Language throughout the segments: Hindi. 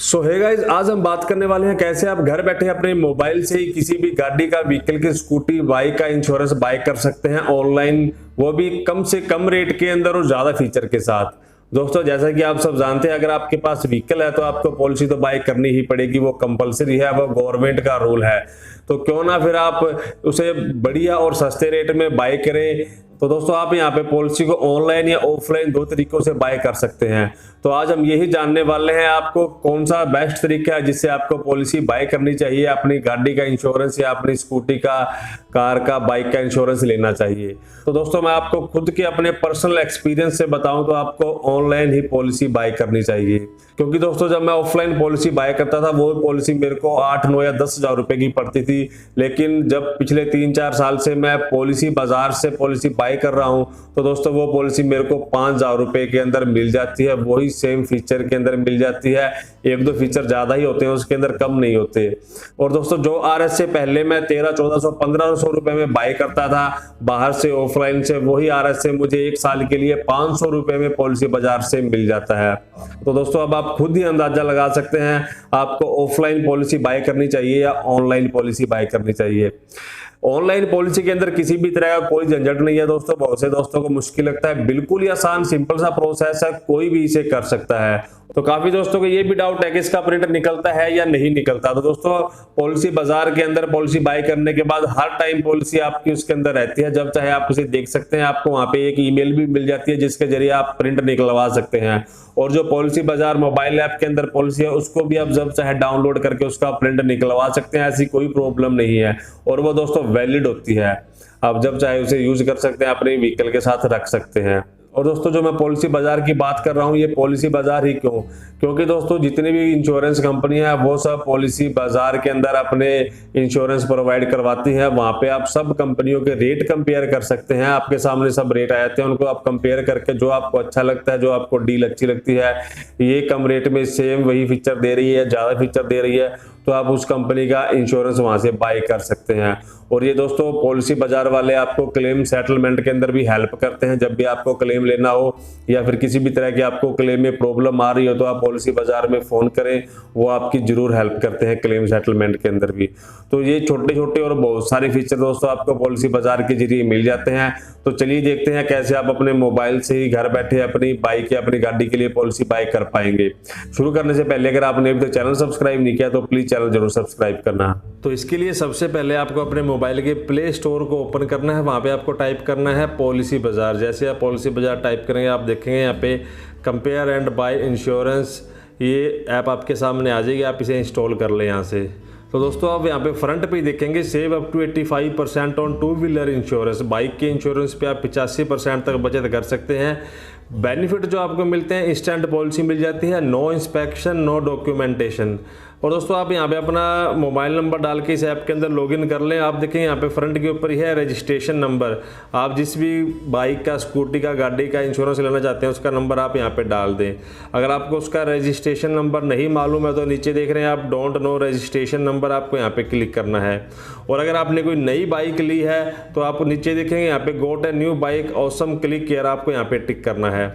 सो है गाइस, आज हम बात करने वाले हैं कैसे आप घर बैठे अपने मोबाइल से ही किसी भी गाड़ी का, व्हीकल की, स्कूटी, बाइक का इंश्योरेंस बाय कर सकते हैं ऑनलाइन, वो भी कम से कम रेट के अंदर और ज्यादा फीचर के साथ। दोस्तों, जैसा कि आप सब जानते हैं, अगर आपके पास व्हीकल है तो आपको पॉलिसी तो बाय करनी ही पड़ेगी, वो कंपलसरी है, वो गवर्नमेंट का रूल है। तो क्यों ना फिर आप उसे बढ़िया और सस्ते रेट में बाय करें। तो दोस्तों, आप यहाँ पे पॉलिसी को ऑनलाइन या ऑफलाइन दो तरीकों से बाय कर सकते हैं। तो आज हम यही जानने वाले हैं आपको कौन सा बेस्ट तरीका है जिससे आपको पॉलिसी बाय करनी चाहिए, अपनी गाड़ी का इंश्योरेंस या अपनी स्कूटी का, कार का, बाइक का इंश्योरेंस लेना चाहिए। तो दोस्तों, मैं आपको खुद के अपने पर्सनल एक्सपीरियंस से बताऊं तो आपको ऑनलाइन ही पॉलिसी बाय करनी चाहिए। क्योंकि दोस्तों, जब मैं ऑफलाइन पॉलिसी बाय करता था वो पॉलिसी मेरे को 8, 9 या 10 हजार रुपए की पड़ती थी। लेकिन जब पिछले 3-4 साल से मैं पॉलिसी बाजार से पॉलिसी बाय कर रहा हूं तो दोस्तों वो पॉलिसी मेरे को 5,000 रुपए के अंदर मिल जाती है, वही सेम फीचर के अंदर मिल जाती है। 1-2 फीचर ज्यादा ही होते हैं, उसके अंदर कम नहीं होते। और दोस्तों, जो आरएस से पहले मैं 1300-1400, 1500 रुपए में बाय करता था बाहर से, ऑफलाइन से, वही आरएस से मुझे 1 साल के लिए 500 रुपए में पॉलिसी बाजार से मिल जाता है। तो दोस्तों, अब आप खुद ही अंदाजा लगा सकते हैं आपको ऑफलाइन पॉलिसी बाय करनी चाहिए या ऑनलाइन पॉलिसी बाय करनी चाहिए। ऑनलाइन पॉलिसी के अंदर किसी भी तरह का कोई झंझट नहीं है दोस्तों। बहुत से दोस्तों को मुश्किल लगता है, बिल्कुल ही आसान सिंपल सा प्रोसेस है, कोई भी इसे कर सकता है। तो काफी दोस्तों को ये भी डाउट है कि इसका प्रिंट निकलता है या नहीं निकलता। तो दोस्तों, पॉलिसी बाजार के अंदर पॉलिसी बाय करने के बाद हर टाइम पॉलिसी आपकी उसके अंदर रहती है, जब चाहे आप उसे देख सकते हैं। आपको वहां पे एक ईमेल भी मिल जाती है जिसके जरिए आप प्रिंट निकलवा सकते हैं। और जो पॉलिसी बाजार मोबाइल ऐप के अंदर पॉलिसी है उसको भी आप जब चाहे डाउनलोड करके उसका प्रिंट निकलवा सकते हैं, ऐसी कोई प्रॉब्लम नहीं है। और वो दोस्तों वैलिड होती है, आप जब चाहे उसे यूज कर सकते हैं, अपने व्हीकल के साथ रख सकते हैं। और दोस्तों, जो मैं पॉलिसी बाजार की बात कर रहा हूँ, ये पॉलिसी बाजार ही क्यों? क्योंकि दोस्तों, जितनी भी इंश्योरेंस कंपनियां हैं वो सब पॉलिसी बाजार के अंदर अपने इंश्योरेंस प्रोवाइड करवाती हैं। वहां पे आप सब कंपनियों के रेट कंपेयर कर सकते हैं, आपके सामने सब रेट आए थे, उनको आप कंपेयर करके जो आपको अच्छा लगता है, जो आपको डील अच्छी लगती है, ये कम रेट में सेम वही फीचर दे रही है, ज्यादा फीचर दे रही है, तो आप उस कंपनी का इंश्योरेंस वहां से बाय कर सकते हैं। और ये दोस्तों, पॉलिसी बाजार वाले आपको क्लेम सेटलमेंट के अंदर भी हेल्प करते हैं। जब भी आपको क्लेम लेना हो या फिर किसी भी तरह की आपको क्लेम में प्रॉब्लम आ रही हो तो आप पॉलिसी बाजार में फोन करें, वो आपकी जरूर हेल्प करते हैं क्लेम सेटलमेंट के अंदर भी। तो ये छोटे छोटे और बहुत सारे फीचर दोस्तों आपको पॉलिसी बाजार के जरिए मिल जाते हैं। तो चलिए देखते हैं कैसे आप अपने मोबाइल से ही घर बैठे अपनी बाइक या अपनी गाड़ी के लिए पॉलिसी बाय कर पाएंगे। शुरू करने से पहले अगर आपने अभी तक चैनल सब्सक्राइब नहीं किया तो प्लीज चैनल जरूर सब्सक्राइब करना। तो इसके लिए सबसे पहले आपको अपने मोबाइल के प्ले स्टोर को ओपन करना है, वहां पे आपको टाइप करना है पॉलिसी बाजार। जैसे आप पॉलिसी बाजार टाइप करेंगे आप देखेंगे यहाँ पे कंपेयर एंड बाय इंश्योरेंस, ये ऐप आपके सामने आ जाएगी, आप इसे इंस्टॉल कर लें यहाँ से। तो दोस्तों, आप यहाँ पे फ्रंट पे देखेंगे save up to 85% on 2 wheeler insurance, bike के इंश्योरेंस पे आप 85% तक बचत कर सकते हैं। बेनिफिट जो आपको मिलते हैं, इंस्टेंट पॉलिसी मिल जाती है, नो इंस्पेक्शन, नो डॉक्यूमेंटेशन। और दोस्तों, आप यहाँ पे अपना मोबाइल नंबर डाल के इस ऐप के अंदर लॉगिन कर लें। आप देखें यहाँ पे फ्रंट के ऊपर ही है रजिस्ट्रेशन नंबर, आप जिस भी बाइक का, स्कूटी का, गाड़ी का इंश्योरेंस लेना चाहते हैं उसका नंबर आप यहाँ पे डाल दें। अगर आपको उसका रजिस्ट्रेशन नंबर नहीं मालूम है तो नीचे देख रहे हैं आप डोंट नो रजिस्ट्रेशन नंबर, आपको यहाँ पे क्लिक करना है। और अगर आपने कोई नई बाइक ली है तो आप नीचे देखेंगे यहाँ पे got a new bike awesome, click किया, आपको यहाँ पे टिक करना है।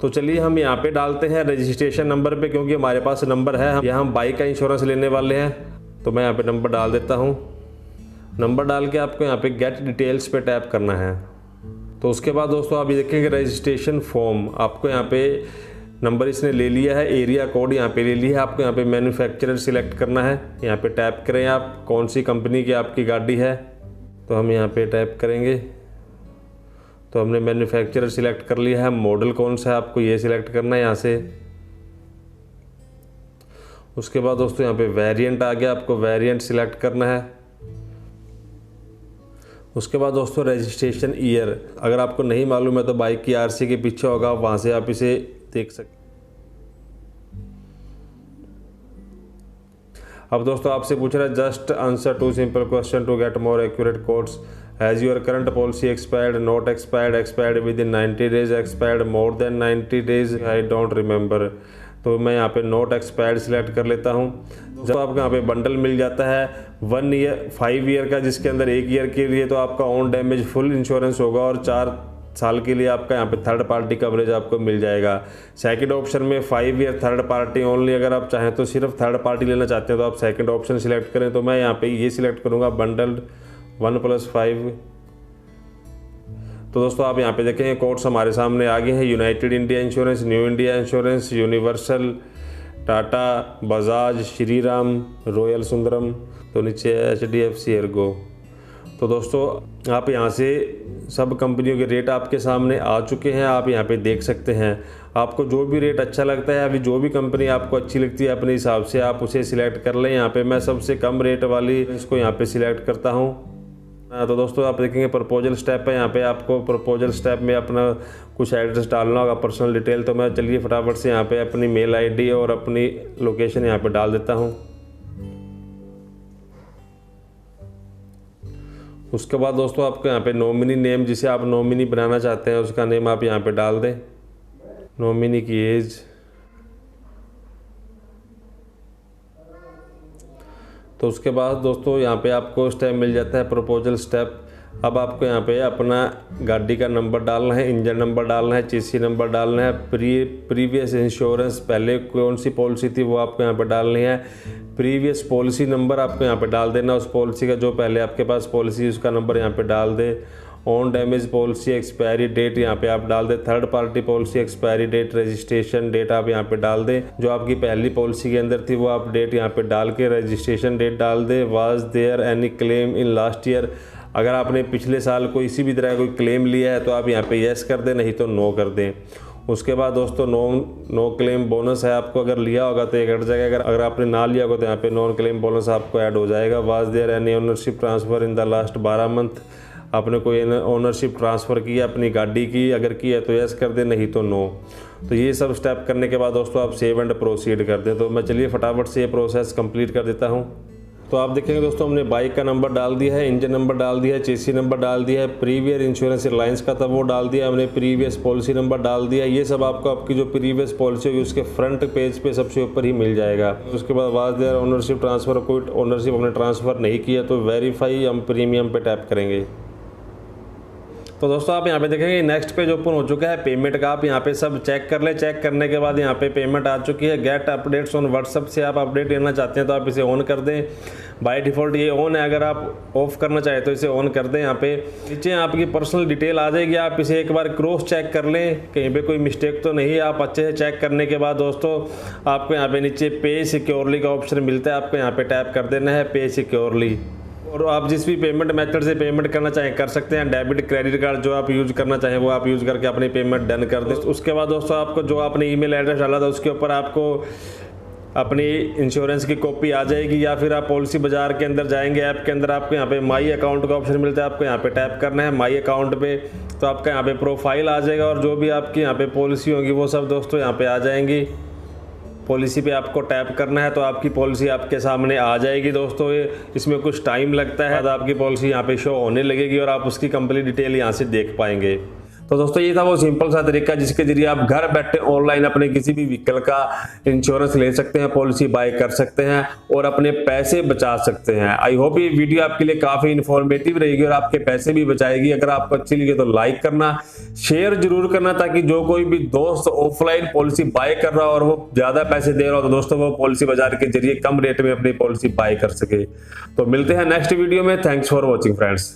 तो चलिए हम यहाँ पे डालते हैं रजिस्ट्रेशन नंबर पे, क्योंकि हमारे पास नंबर है, यहाँ हम बाइक का इंश्योरेंस लेने वाले हैं। तो मैं यहाँ पे नंबर डाल देता हूँ। नंबर डाल के आपको यहाँ पे गेट डिटेल्स पे टैप करना है। तो उसके बाद दोस्तों आप ये देखेंगे रजिस्ट्रेशन फॉर्म, आपको यहाँ पे नंबर इसने ले लिया है, एरिया कोड यहाँ पे ले लिया है, आपको यहाँ पे मैन्युफैक्चरर सिलेक्ट करना है। यहाँ पे टैप करें आप कौन सी कंपनी की आपकी गाड़ी है, तो हम यहाँ पे टैप करेंगे। तो हमने मैन्युफैक्चरर सिलेक्ट कर लिया है, मॉडल कौन सा है आपको ये सिलेक्ट करना है यहाँ से। उसके बाद दोस्तों यहाँ पे वेरिएंट आ गया, आपको वेरिएंट सिलेक्ट करना है। उसके बाद दोस्तों रजिस्ट्रेशन ईयर, अगर आपको नहीं मालूम है तो बाइक की आरसी के पीछे होगा, वहाँ से आप इसे देख सकते। अब दोस्तों आपसे पूछ रहा है just answer 2 simple question to get more accurate codes. Has your current policy expired? Not expired, expired within 90 days, expired more than 90 days, I don't remember। तो मैं यहाँ पे नोट एक्सपायर्ड सिलेक्ट कर लेता हूँ। जब आपको यहाँ पे बंडल मिल जाता है 1 ईयर 5 ईयर का, जिसके अंदर 1 ईयर के लिए तो आपका ओन डैमेज फुल इंश्योरेंस होगा और 4 साल के लिए आपका यहाँ पे थर्ड पार्टी कवरेज आपको मिल जाएगा। सेकंड ऑप्शन में 5 ईयर थर्ड पार्टी ओनली, अगर आप चाहें तो सिर्फ थर्ड पार्टी लेना चाहते हैं तो आप सेकंड ऑप्शन सिलेक्ट करें। तो मैं यहाँ पे ये सिलेक्ट करूँगा बंडल्ड 1+5। तो दोस्तों आप यहाँ पे देखेंगे कोड्स हमारे सामने आ गए हैं। United India insurance, new India insurance, universal, Tata, Bajaj, Shriram, royal Sundaram, तो नीचे HDFC एर्गो। तो दोस्तों आप यहाँ से सब कंपनियों के रेट आपके सामने आ चुके हैं, आप यहाँ पे देख सकते हैं। आपको जो भी रेट अच्छा लगता है, अभी जो भी कंपनी आपको अच्छी लगती है अपने हिसाब से आप उसे सिलेक्ट कर लें। यहाँ पे मैं सबसे कम रेट वाली इसको यहाँ पे सिलेक्ट करता हूँ। तो दोस्तों आप देखेंगे प्रपोजल स्टेप है, यहाँ पे आपको प्रपोजल स्टेप में अपना कुछ एड्रेस डालना होगा, पर्सनल डिटेल। तो मैं चलिए फटाफट से यहाँ पे अपनी मेल ID और अपनी लोकेशन यहाँ पे डाल देता हूँ। उसके बाद दोस्तों आपको यहाँ पे नॉमिनी नेम, जिसे आप नॉमिनी बनाना चाहते हैं उसका नेम आप यहाँ पे डाल दें। नॉमिनी की एज, तो उसके बाद दोस्तों यहाँ पे आपको स्टेप मिल जाता है प्रपोजल स्टेप। अब आपको यहाँ पे अपना गाड़ी का नंबर डालना है, इंजन नंबर डालना है, चेसी नंबर डालना है, प्रीवियस इंश्योरेंस, पहले कौन सी पॉलिसी थी वो आपको यहाँ पे डालनी है। प्रीवियस पॉलिसी नंबर आपको यहाँ पे डाल देना, उस पॉलिसी का जो पहले आपके पास पॉलिसी उसका नंबर यहाँ पे डाल दे। Own damage policy expiry date यहाँ पे आप डाल दें। Third party policy expiry date, registration date आप यहाँ पे डाल दें। जो आपकी पहली पॉलिसी के अंदर थी वो आप डेट यहाँ पे डाल के रजिस्ट्रेशन डेट डाल दें। Was there any claim in last year, अगर आपने पिछले साल कोई इसी भी तरह कोई क्लेम लिया है तो आप यहाँ पे यस कर दें, नहीं तो नो कर दें। उसके बाद दोस्तों नो क्लेम बोनस है, आपको अगर लिया होगा तो ये कट जाएगा, अगर आपने ना लिया होगा तो यहाँ पे नॉन क्लेम बोनस आपको ऐड हो जाएगा। Was there any ownership transfer in the last 12 month, आपने कोई ओनरशिप ट्रांसफ़र की है अपनी गाड़ी की, अगर की है तो यस कर दें, नहीं तो नो। तो ये सब स्टेप करने के बाद दोस्तों आप सेव एंड प्रोसीड कर दें। तो मैं चलिए फटाफट से ये प्रोसेस कंप्लीट कर देता हूँ। तो आप देखेंगे दोस्तों हमने बाइक का नंबर डाल दिया है, इंजन नंबर डाल दिया है, चेसी नंबर डाल दिया है, प्रीवियस इंश्योरेंस रिलायंस का था वो डाल दिया हमने, प्रीवियस पॉलिसी नंबर डाल दिया। ये सब आपको आपकी जो प्रीवियस पॉलिसी होगी उसके फ्रंट पेज पे सबसे ऊपर ही मिल जाएगा। उसके बाद वाज देयर ओनरशिप ट्रांसफ़र, कोई ओनरशिप हमने ट्रांसफ़र नहीं किया तो वेरीफाई हम प्रीमियम पे टैप करेंगे। तो दोस्तों आप यहाँ पे देखेंगे नेक्स्ट पेज ओपन हो चुका है पेमेंट का। आप यहाँ पे सब चेक कर ले, चेक करने के बाद यहाँ पे पेमेंट आ चुकी है। गेट अपडेट्स ऑन व्हाट्सअप से आप अपडेट लेना चाहते हैं तो आप इसे ऑन कर दें। बाय डिफ़ॉल्ट ये ऑन है, अगर आप ऑफ करना चाहें तो इसे ऑन कर दें। यहाँ पे नीचे आपकी पर्सनल डिटेल आ जाएगी, आप इसे एक बार क्रॉस चेक कर लें कहीं पे कोई मिस्टेक तो नहीं है। आप अच्छे से चेक करने के बाद दोस्तों आपको यहाँ पे नीचे पे सिक्योरली का ऑप्शन मिलता है, आपको यहाँ पे टैप कर देना है पे सिक्योरली। और आप जिस भी पेमेंट मेथड से पेमेंट करना चाहें कर सकते हैं। डेबिट क्रेडिट कार्ड जो आप यूज़ करना चाहें वो आप यूज़ करके अपनी पेमेंट डन कर दें। उसके बाद दोस्तों आपको जो आपने ईमेल एड्रेस डाला था उसके ऊपर आपको अपनी इंश्योरेंस की कॉपी आ जाएगी, या फिर आप पॉलिसी बाजार के अंदर जाएंगे, ऐप के अंदर आपको यहाँ पे माई अकाउंट का ऑप्शन मिलता है, आपको यहाँ पे टैप करना है माई अकाउंट पे। तो आपका यहाँ पे प्रोफाइल आ जाएगा और जो भी आपकी यहाँ पे पॉलिसी होगी वो सब दोस्तों यहाँ पे आ जाएंगी। पॉलिसी पे आपको टैप करना है तो आपकी पॉलिसी आपके सामने आ जाएगी दोस्तों। ये इसमें कुछ टाइम लगता है, आपकी पॉलिसी यहाँ पे शो होने लगेगी और आप उसकी कंप्लीट डिटेल यहाँ से देख पाएंगे। तो दोस्तों ये था वो सिंपल सा तरीका जिसके जरिए आप घर बैठे ऑनलाइन अपने किसी भी व्हीकल का इंश्योरेंस ले सकते हैं, पॉलिसी बाय कर सकते हैं और अपने पैसे बचा सकते हैं। आई होप ये वीडियो आपके लिए काफ़ी इन्फॉर्मेटिव रहेगी और आपके पैसे भी बचाएगी। अगर आपको अच्छी लगी तो लाइक करना, शेयर जरूर करना, ताकि जो कोई भी दोस्त ऑफलाइन पॉलिसी बाय कर रहा हो और वो ज़्यादा पैसे दे रहा हो तो दोस्तों वो पॉलिसी बाजार के जरिए कम रेट में अपनी पॉलिसी बाय कर सके। तो मिलते हैं नेक्स्ट वीडियो में। Thanks for watching friends.